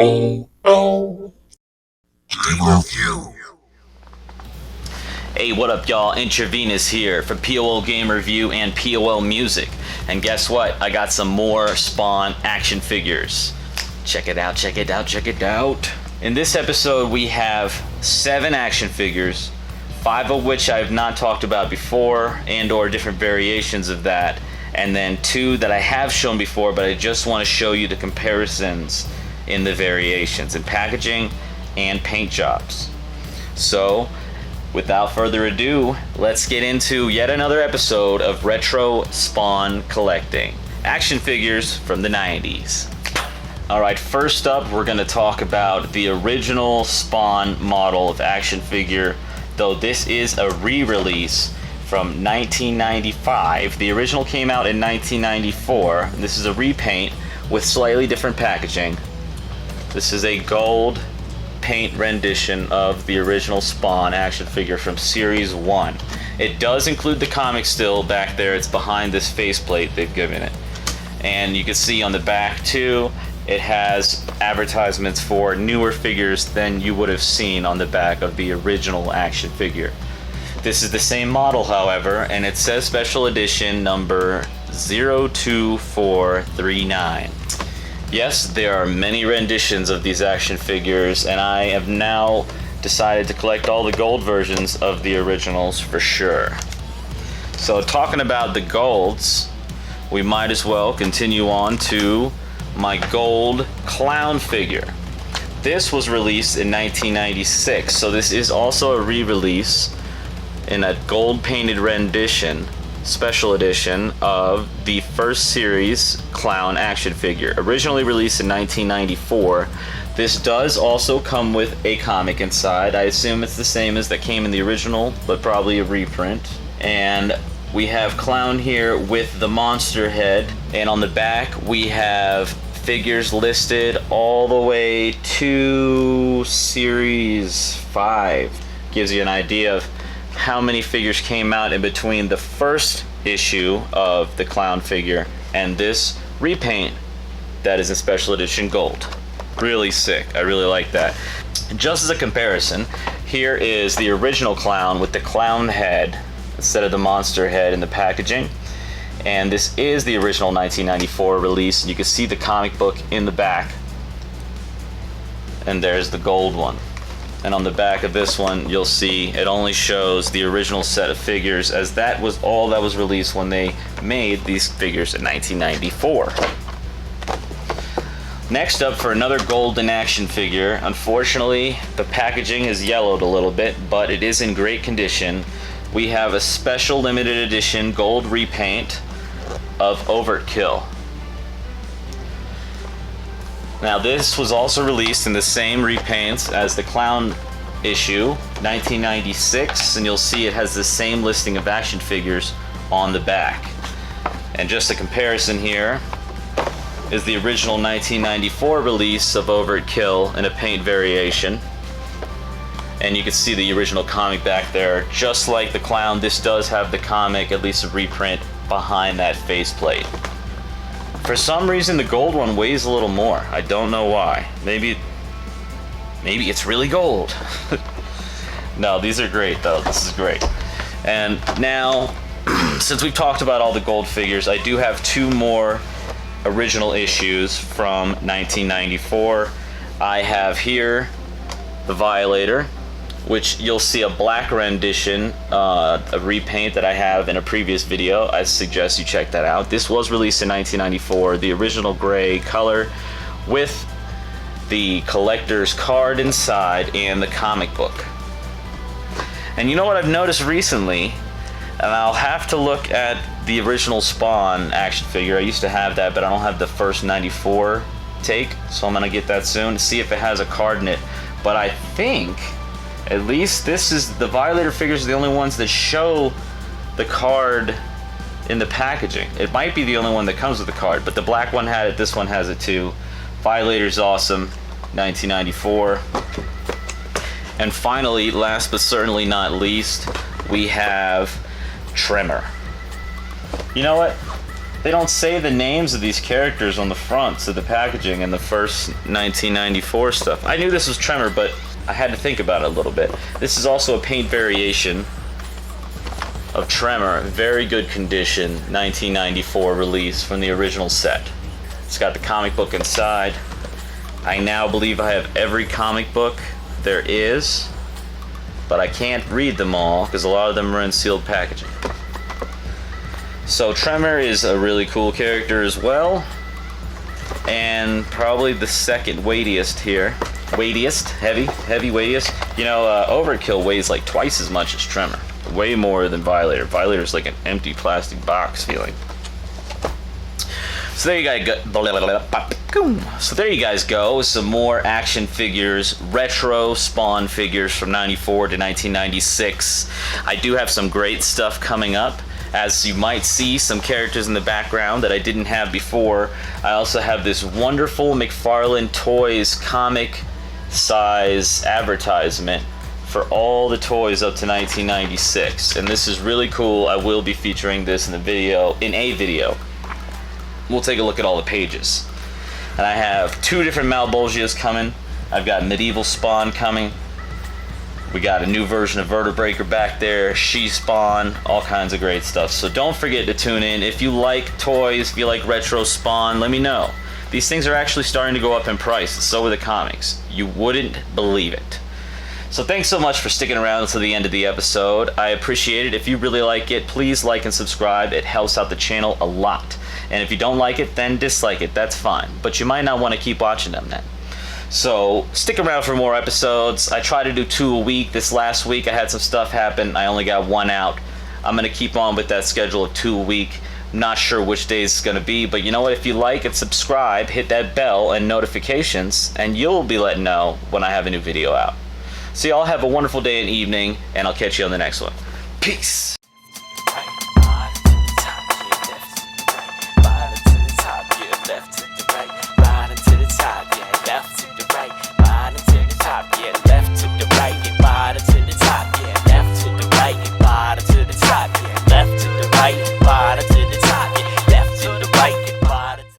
P.O.L. Hey, what up, y'all? Intravenous here for P.O.L Game Review and P.O.L Music. And guess what? I got some more Spawn action figures. Check it out, check it out, check it out. In this episode, we have 7 action figures, 5 of which I've not talked about before and or different variations of that, and then 2 that I have shown before, but I just want to show you the comparisons in the variations in packaging and paint jobs. So, without further ado, let's get into yet another episode of Retro Spawn Collecting. Action figures from the 90s. Alright, first up we're going to talk about the original Spawn model of action figure, though this is a re-release from 1995. The original came out in 1994. This is a repaint with slightly different packaging. This is a gold paint rendition of the original Spawn action figure from Series 1. It does include the comic still back there. It's behind this faceplate they've given it. And you can see on the back too, it has advertisements for newer figures than you would have seen on the back of the original action figure. This is the same model, however, and it says special edition number 02439. Yes, there are many renditions of these action figures, and I have now decided to collect all the gold versions of the originals for sure. So talking about the golds, we might as well continue on to my gold clown figure. This was released in 1996, so this is also a re-release in a gold painted rendition, special edition of the first series clown action figure, originally released in 1994. This does also come with a comic inside. I assume it's the same as that came in the original, but probably a reprint. And we have clown here with the monster head, and on the back we have figures listed all the way to series 5. Gives you an idea of how many figures came out in between the first issue of the clown figure and this repaint that is in special edition gold. Really sick. I really like that. Just as a comparison, here is the original clown with the clown head instead of the monster head in the packaging. And this is the original 1994 release, and you can see the comic book in the back. And there's the gold one. And on the back of this one, you'll see it only shows the original set of figures, as that was all that was released when they made these figures in 1994. Next up, for another golden action figure, unfortunately the packaging is yellowed a little bit, but it is in great condition. We have a special limited edition gold repaint of Overtkill. Now this was also released in the same repaints as the clown issue, 1996, and you'll see it has the same listing of action figures on the back. And just a comparison here is the original 1994 release of Overtkill in a paint variation. And you can see the original comic back there. Just like the clown, this does have the comic, at least a reprint, behind that faceplate. For some reason, the gold one weighs a little more. I don't know why. Maybe it's really gold. No, these are great though. This is great. And now, since we've talked about all the gold figures, I do have 2 more original issues from 1994. I have here the Violator, which you'll see a black rendition, a repaint that I have in a previous video. I suggest you check that out. This was released in 1994, the original gray color with the collector's card inside and the comic book. And you know what I've noticed recently, and I'll have to look at the original Spawn action figure. I used to have that, but I don't have the first 94 take, so I'm gonna get that soon to see if it has a card in it. But I think at least this is the Violator figures are the only ones that show the card in the packaging. It might be the only one that comes with the card, but the black one had it, this one has it too. Violator's awesome, 1994. And finally, last but certainly not least, we have Tremor. You know what? they don't say the names of these characters on the fronts of the packaging in the first 1994 stuff. I knew this was Tremor, but I had to think about it a little bit. This is also a paint variation of Tremor, very good condition, 1994 release from the original set. It's got the comic book inside. I now believe I have every comic book there is, but I can't read them all because a lot of them are in sealed packaging. So Tremor is a really cool character as well, and probably the second weightiest here. Heavy weightiest. You know, Overtkill weighs like twice as much as Tremor. Way more than Violator. Violator's like an empty plastic box feeling. So there you guys go. So there you guys go. Some more action figures, retro Spawn figures from 94 to 1996. I do have some great stuff coming up. As you might see, some characters in the background that I didn't have before. I also have this wonderful McFarlane Toys comic size advertisement for all the toys up to 1996, and this is really cool. I will be featuring this in a video. We'll take a look at all the pages. And I have two different Malbolgias coming. I've got Medieval Spawn coming. We got a new version of Vertebreaker back there, She-Spawn, all kinds of great stuff. So don't forget to tune in. If you like toys, if you like retro Spawn, let me know. These things are actually starting to go up in price, and so are the comics. You wouldn't believe it. So thanks so much for sticking around until the end of the episode. I appreciate it. If you really like it, please like and subscribe. It helps out the channel a lot. And if you don't like it, then dislike it. That's fine. But you might not want to keep watching them then. So stick around for more episodes. I try to do 2 a week. This last week I had some stuff happen. I only got 1 out. I'm going to keep on with that schedule of 2 a week. Not sure which days it's going to be, but you know what? If you like and subscribe, hit that bell and notifications, and you'll be let know when I have a new video out. So y'all have a wonderful day and evening, and I'll catch you on the next one. Peace!